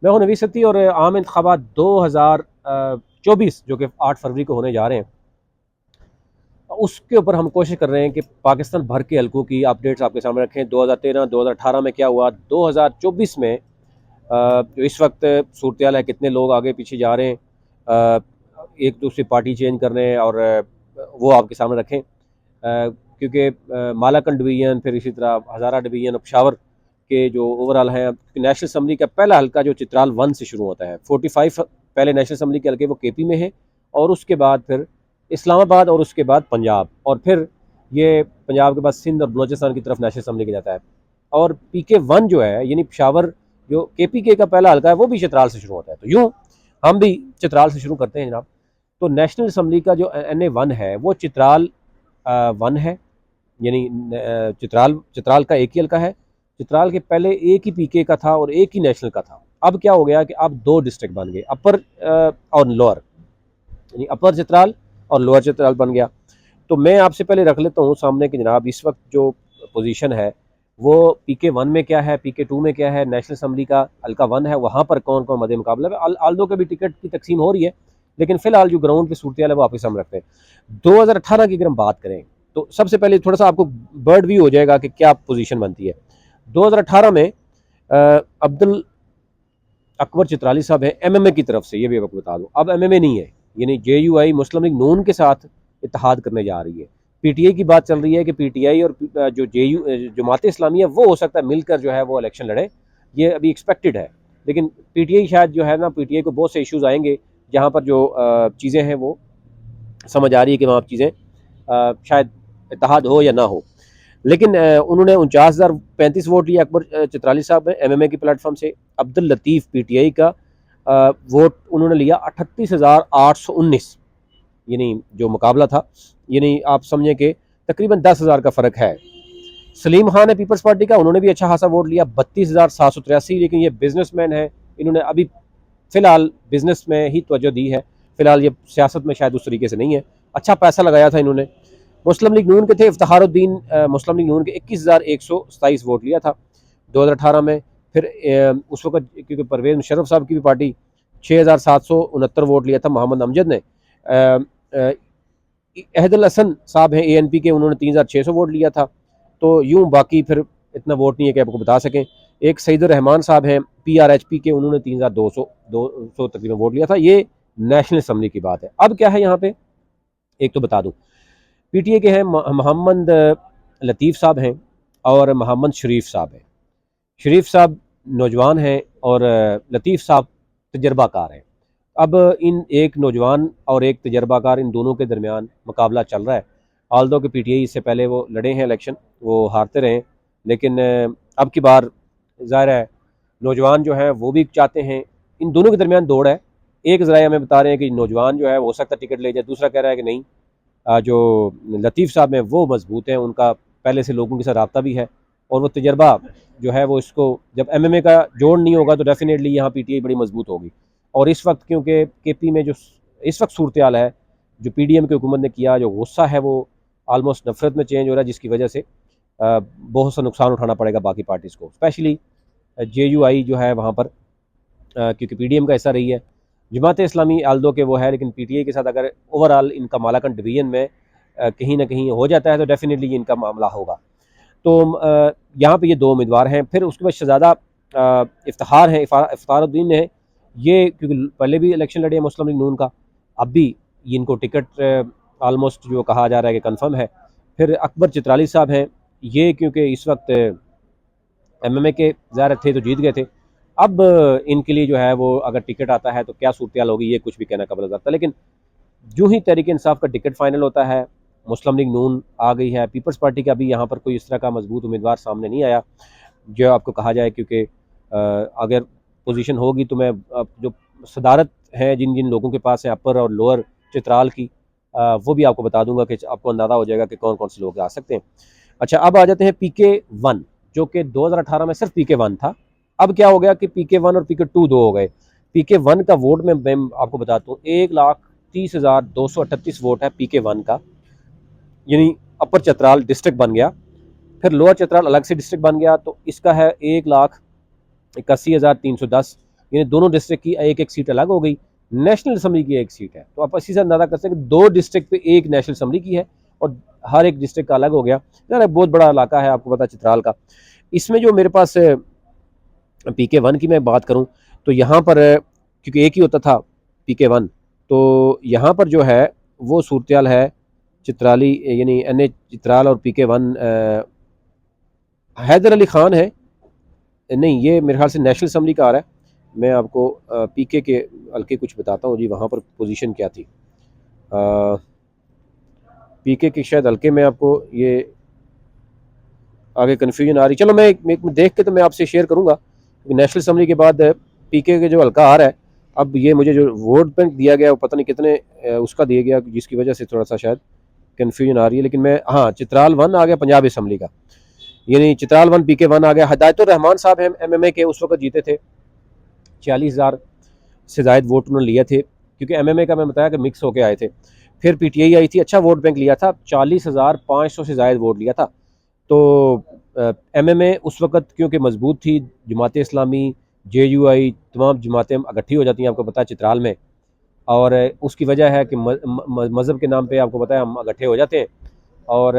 मैं हूं नवीद सत्ती और आम इंतखाबात 2024 जो कि 8 फरवरी को होने जा रहे हैं, उसके ऊपर हम कोशिश कर रहे हैं कि पाकिस्तान भर के हलकों की अपडेट्स आपके सामने रखें। 2013 2018 में क्या हुआ, 2024 में जो इस वक्त सूरत है, कितने लोग आगे पीछे जा रहे हैं, एक दूसरी पार्टी चेंज कर रहे हैं, और वो आपके सामने रखें। क्योंकि मालाकंड डिवीजन, फिर इसी तरह हज़ारा डिवीजन, पेशावर के जो ओवरऑल हैं, नेशनल असम्बली का पहला हल्का जो चित्राल 1 से शुरू होता है, 45 पहले नेशनल असम्बली के हल्के वो केपी में है, और उसके बाद फिर इस्लामाबाद, और उसके बाद पंजाब, और फिर ये पंजाब के बाद सिंध और बलोचिस्तान की तरफ नेशनल असम्बली के जाता है। और PK1 जो है, यानी पेशावर जो KPK का पहला हल्का है, वो भी चित्राल से शुरू होता है। तो यूँ हम भी चित्राल से शुरू करते हैं जनाब। तो नेशनल असम्बली का जो NA1 है वो चित्राल 1 है, यानी चित्राल का एक ही हल्का है। चित्राल के पहले एक ही PK का था और एक ही नेशनल का था। अब क्या हो गया कि अब 2 डिस्ट्रिक्ट बन गए, अपर और लोअर, यानी अपर चित्राल और लोअर चित्राल बन गया। तो मैं आपसे पहले रख लेता हूँ सामने कि जनाब इस वक्त जो पोजीशन है वो PK1 में क्या है, PK2 में क्या है, नेशनल असम्बली का हल्का 1 है, वहाँ पर कौन कौन मदे मुकाबला है। आल्दो के भी टिकट की तकसीम हो रही है, लेकिन फिलहाल जो ग्राउंड पे सूरत है वो आपके सामने रखते हैं। 2018 की अगर हम बात करें तो सबसे पहले थोड़ा सा आपको बर्ड व्यू हो जाएगा कि क्या पोजीशन बनती है। 2018 में अब्दुल अकबर चित्राली साहब है MMA की तरफ से, ये भी आपको बता दूं, अब MMA नहीं है, यानी JUI मुस्लिम लीग नून के साथ इत्तेहाद करने जा रही है। PTI की बात चल रही है कि PTI और जो जमात इस्लामी है वो हो सकता है मिलकर जो है वो इलेक्शन लड़े, ये अभी एक्सपेक्टेड है। लेकिन PTI शायद जो है ना, PTI को बहुत से इश्यूज आएंगे जहाँ पर जो चीज़ें हैं वो समझ आ रही है कि वहाँ चीज़ें शायद इत्तेहाद हो या ना हो। लेकिन उन्होंने 49,035 वोट लिए अकबर चित्राली साहब ने MMA की प्लेटफॉर्म से। अब्दुल लतीफ़ PTI का वोट उन्होंने लिया 38,819, यानी जो मुकाबला था, यानी आप समझें कि तकरीबन 10,000 का फ़र्क है। सलीम खान है पीपल्स पार्टी का, उन्होंने भी अच्छा खासा वोट लिया 32,783, लेकिन ये बिजनेसमैन है, इन्होंने अभी फ़िलहाल बिजनेस में ही तवज्जो दी है, फ़िलहाल ये सियासत में शायद उस तरीके से नहीं है। अच्छा पैसा लगाया था इन्होंने। मुस्लिम लीग नून के थे इफ्तिखारुद्दीन, मुस्लिम लीग नून के 21,127 वोट लिया था 2018 में। फिर उस वक्त क्योंकि परवेज़ मुशर्रफ साहब की भी पार्टी 6,769 वोट लिया था मोहम्मद अमजद ने। अहदुल हसन साहब हैं ANP के, उन्होंने 3,600 वोट लिया था। तो यूँ बाकी फिर इतना वोट नहीं है कि आपको बता सकें। एक सईदुर रहमान साहब हैं PRHP के, उन्होंने 3,200 तकरीबन वोट लिया था। ये नेशनल असम्बली की बात है। अब क्या है यहाँ पे, एक तो बता दूँ, PTI के हैं मोहम्मद लतीफ़ साहब हैं और मोहम्मद शरीफ साहब हैं। शरीफ साहब नौजवान हैं और लतीफ़ साहब तजर्बाकार हैं। अब इन एक नौजवान और एक तजर्बाकार, इन दोनों के दरमियान मुकाबला चल रहा है। आल्दो के PTI इससे पहले वो लड़े हैं इलेक्शन, वो हारते रहे, लेकिन अब की बार ज़ाहिर है नौजवान जो है वो भी चाहते हैं, इन दोनों के दरमियान दौड़ है। एक ज़राए हमें बता रहे हैं कि नौजवान जो है वो हो सकता है टिकट ले जाए, दूसरा कह रहा है कि नहीं, जो लतीफ़ साहब हैं वो मजबूत हैं, उनका पहले से लोगों के साथ रब्ता भी है, और वो तजर्बा जो है वो इसको, जब MMA का जोड़ नहीं होगा तो डेफिनेटली यहाँ PTI बड़ी मजबूत होगी। और इस वक्त क्योंकि KP में जो इस वक्त सूरत हाल है, जो PDM की हुकूमत ने किया, जो गुस्सा है वो आलमोस्ट नफरत में चेंज हो रहा है, जिसकी वजह से बहुत सा नुकसान उठाना पड़ेगा बाकी पार्टीज़ को, स्पेशली JUI जो है वहाँ पर, क्योंकि PDM का हिस्सा रही है। जमात इस्लामी आल्दो के वो है, लेकिन PTI के साथ अगर ओवरऑल इनका मालाकंड डिवीजन में कहीं ना कहीं हो जाता है तो डेफिनेटली इनका मामला होगा। तो यहाँ पे ये 2 उम्मीदवार हैं। फिर उसके बाद शहजादा इफ्तिखार हैं, इफ्तिखारुद्दीन है, ये क्योंकि पहले भी इलेक्शन लड़े हैं मुस्लिम लीग नून का, अब भी इनको टिकट आलमोस्ट जो कहा जा रहा है कि कन्फर्म है। फिर अकबर चित्राली साहब हैं, ये क्योंकि इस वक्त MMA के ज़ाहिर थे तो जीत गए थे। अब इनके लिए जो है वो अगर टिकट आता है तो क्या सूरत होगी, ये कुछ भी कहना कबल जाता है। लेकिन जो ही तहरीक इंसाफ का टिकट फाइनल होता है, मुस्लिम लीग नून आ गई है, पीपल्स पार्टी का भी यहाँ पर कोई इस तरह का मजबूत उम्मीदवार सामने नहीं आया जो आपको कहा जाए, क्योंकि अगर पोजीशन होगी तो मैं जो सदारत है जिन जिन लोगों के पास है अपर और लोअर चित्राल की, वो भी आपको बता दूंगा कि आपको अंदाज़ा हो जाएगा कि कौन कौन से लोग आ सकते हैं। अच्छा, अब आ जाते हैं PK1, जो कि 2018 में सिर्फ PK1 था। अब क्या हो गया कि PK1 और PK2 दो हो गए। PK1 का वोट मैं आपको बताता हूँ, 1,30,238 वोट है PK1 का, यानी अपर चतराल डिस्ट्रिक्ट बन गया। फिर लोअर चतराल अलग से डिस्ट्रिक्ट बन गया, तो इसका है 1,81,310, यानी दोनों डिस्ट्रिक्ट की एक एक सीट अलग हो गई, नेशनल असम्बली की एक सीट है। तो आप इसी से अंदाजा कर सकते हैं कि 2 डिस्ट्रिक्ट पे एक नेशनल असम्बली की है और हर एक डिस्ट्रिक्ट का अलग हो गया। यार बहुत बड़ा इलाका है, आपको पता चित्राल का। इसमें जो मेरे पास PK1 की मैं बात करूं तो यहाँ पर क्योंकि एक ही होता था PK1, तो यहाँ पर जो है वो सूरत है चित्राली यानी NH चित्राल और PK1 हैदर अली खान है, नहीं ये मेरे ख्याल से नेशनल असम्बली का आ रहा है। मैं आपको PK के हल्के कुछ बताता हूँ जी, वहाँ पर पोजीशन क्या थी। PK के शायद हल्के में आपको ये आगे कन्फ्यूजन आ रही, चलो मैं एक देख के तो मैं आपसे शेयर करूँगा। नेशनल असम्बली के बाद PK के जो हल्का आ रहा है, अब ये मुझे जो वोट बैंक दिया गया वो पता नहीं कितने उसका दिया गया, जिसकी वजह से थोड़ा सा शायद कन्फ्यूजन आ रही है। लेकिन मैं हाँ चित्राल 1 आ गया पंजाब असम्बली का, यानी चित्राल 1 PK1 आ गया। हिदायतुर रहमान साहब हैं MMA के, उस वक्त जीते थे, 40,000 से ज़ायद वोट उन्होंने लिए थे, क्योंकि MMA का मैं बताया कि मिक्स होके आए थे। फिर PTI आई थी, अच्छा वोट बैंक लिया था, 40,500 से ज़ायद वोट लिया था। तो MMA उस वक़्त क्योंकि मजबूत थी, जमात इस्लामी JUI तमाम जमातें इकट्ठी हो जाती हैं, आपको पता है चित्राल में, और उसकी वजह है कि मज़हब के नाम पे आपको पता है हम इकट्ठे हो जाते हैं, और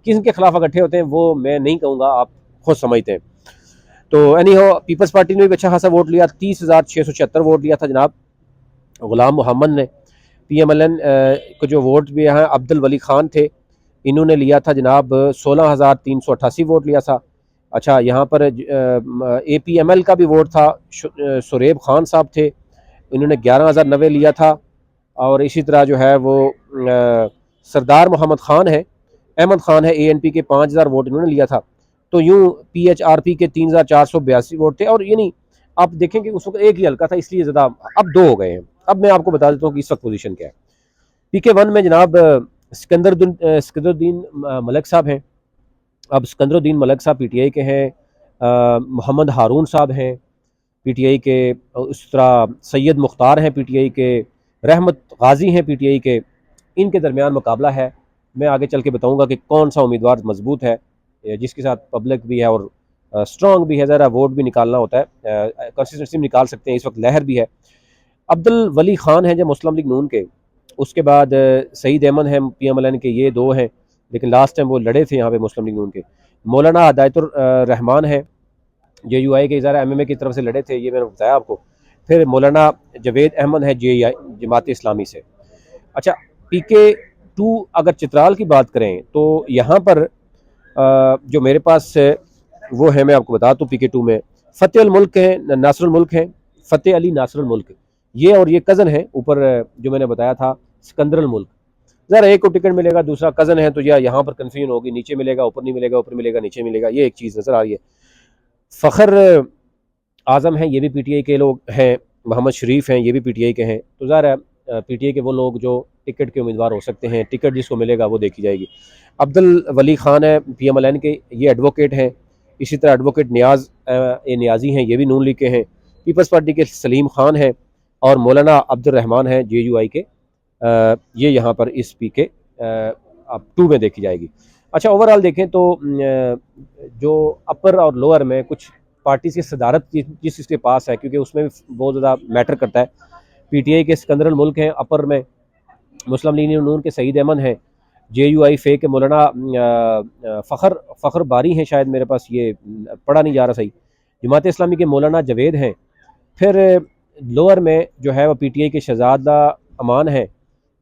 किन के ख़िलाफ़ इकट्ठे होते हैं वो मैं नहीं कहूँगा, आप खुद समझते हैं। तो एनी हो पीपल्स पार्टी ने भी अच्छा खासा वोट लिया, 30,676 वोट लिया था जनाब गुलाम मोहम्मद ने। PMLN को जो वोट भी हैं अब्दुल वली खान थे, इन्होंने लिया था जनाब 16,388 वोट लिया था। अच्छा यहाँ पर APML का भी वोट था, सुरेब खान साहब थे, इन्होंने 11,090 लिया था। और इसी तरह जो है वो सरदार मोहम्मद खान है, अहमद खान है ANP के, 5,000 वोट इन्होंने लिया था। तो यूँ PHRP के 3,482 वोट थे। और ये नहीं, आप देखें कि उस वक्त एक ही हल्का था, इसलिए ज़्यादा, अब 2 हो गए हैं। अब मैं आपको बता देता हूँ कि इस वक्त पोजीशन क्या है। PK1 में जनाब सिकंदरुद्दीन मलिक साहब हैं। अब सिकंदरुद्दीन मलिक साहब PTI के हैं, मोहम्मद हारून साहब हैं PTI के, उस तरह सैयद मुख्तार हैं PTI के, रहमत गाजी हैं PTI के। इनके दरमियान मुकाबला है। मैं आगे चल के बताऊँगा कि कौन सा उम्मीदवार मजबूत है, जिसके साथ पब्लिक भी है और स्ट्रॉन्ग भी है, ज़रा वोट भी निकालना होता है, कंसिस्टेंसी भी निकाल सकते हैं। इस वक्त लहर भी है। अब्दुल वली खान हैं जो मुस्लिम लीग नून के, उसके बाद सईद अहमद हैं PMLN के, ये 2 हैं, लेकिन लास्ट टाइम वो लड़े थे यहाँ पे मुस्लिम लीग नून के। मौलाना हिदायतुर रहमान है JUI के, ज़रा MMA की तरफ से लड़े थे, ये मैंने बताया आपको। फिर मौलाना जवेद अहमद है JI जमात इस्लामी से। अच्छा PK2 अगर चित्राल की बात करें तो यहाँ पर जो मेरे पास वो है, मैं आपको बता दूँ PK2 में फ़तेह अल मुल्क हैं, नासरुल मुल्क हैं, फ़तेह अली नासरुल मुल्क, ये और ये कज़न है ऊपर जो मैंने बताया था सिकंदर मुल्क। ज़रा एक को टिकट मिलेगा, दूसरा कज़न है, तो या यहाँ पर कन्फ्यूजन होगी, नीचे मिलेगा ऊपर नहीं मिलेगा, ऊपर मिलेगा नीचे मिलेगा, ये एक चीज़ नज़र आ रही है। फ़खर आज़म हैं, ये भी PTI के लोग हैं, मोहम्मद शरीफ हैं, ये भी PTI के हैं। तो ज़रा PTI के वो लोग जो टिकट के उम्मीदवार हो सकते हैं, टिकट जिसको मिलेगा वो देखी जाएगी। अब्दुल वली खान है PMLN के, ये एडवोकेट हैं। इसी तरह एडवोकेट नियाज़ी हैं, ये भी नून लीग के हैं। पीपल्स पार्टी के सलीम खान हैं, और मौलाना अब्दुल रहमान हैं JUI के। ये यहाँ पर इस PK अब 2 में देखी जाएगी। अच्छा ओवरऑल देखें तो जो अपर और लोअर में कुछ पार्टी की सदारत जिस इसके पास है, क्योंकि उसमें भी बहुत ज़्यादा मैटर करता है। PTI के सिकंदर मुल्क हैं, अपर में मुस्लिम लीग नून के सईद अहमद हैं, JUI फे के मौलाना फ़खर बारी हैं, शायद मेरे पास ये पढ़ा नहीं जा रहा सही, जमात इस्लामी के मौलाना जवेद हैं। फिर लोअर में जो है वो PTI के शहजादा अमान हैं,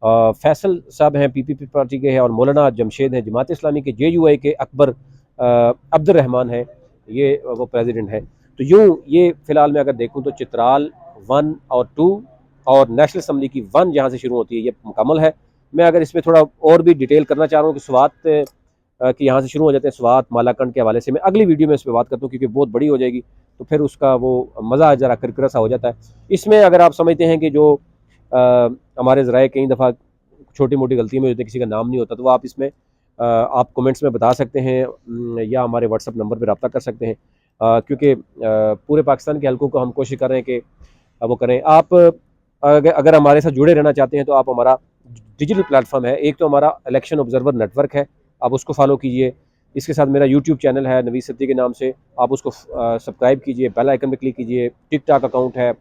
फैसल साहब हैं PPP पार्टी के हैं, और मौलाना जमशेद हैं जमात इस्लामी के। JUI के अकबर अब्दुल रहमान हैं, ये वो प्रेसिडेंट हैं। तो यूँ ये फ़िलहाल मैं अगर देखूँ तो चित्राल 1 और 2 और नेशनल असम्बली की 1 जहाँ से शुरू होती है, ये मुकम्मल है। मैं अगर इसमें थोड़ा और भी डिटेल करना चाह रहा हूँ कि स्वात कि यहाँ से शुरू हो जाते हैं, स्वात मालाकंड के हवाले से मैं अगली वीडियो में इस पर बात करता हूँ, क्योंकि बहुत बड़ी हो जाएगी, तो फिर उसका वो मज़ा ज़रा किरकिरा सा हो जाता है। इसमें अगर आप समझते हैं कि जो हमारे ज़राए कई दफ़ा छोटी मोटी गलती में होती है, किसी का नाम नहीं होता, तो वो आप इसमें आप कमेंट्स में बता सकते हैं, या हमारे WhatsApp नंबर पर रब्ता कर सकते हैं, क्योंकि पूरे पाकिस्तान के हल्कों को हम कोशिश कर रहे हैं कि वो करें। आप अगर हमारे साथ जुड़े रहना चाहते हैं तो आप हमारा डिजिटल प्लेटफॉर्म है, एक तो हमारा इलेक्शन ऑब्जर्वर नेटवर्क है, आप उसको फॉलो कीजिए। इसके साथ मेरा यूट्यूब चैनल है नवीद सिद्दीकी के नाम से, आप उसको सब्सक्राइब कीजिए, बेल आइकन पे क्लिक कीजिए। टिकटॉक अकाउंट है,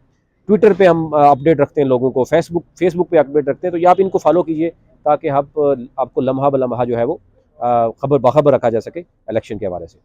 ट्विटर पे हम अपडेट रखते हैं लोगों को, फेसबुक पे अपडेट रखते हैं, तो ये आप इनको फॉलो कीजिए ताकि आप आपको लम्हा ब लम्हा जो है वो खबर बाखबर रखा जा सके इलेक्शन के हवाले से।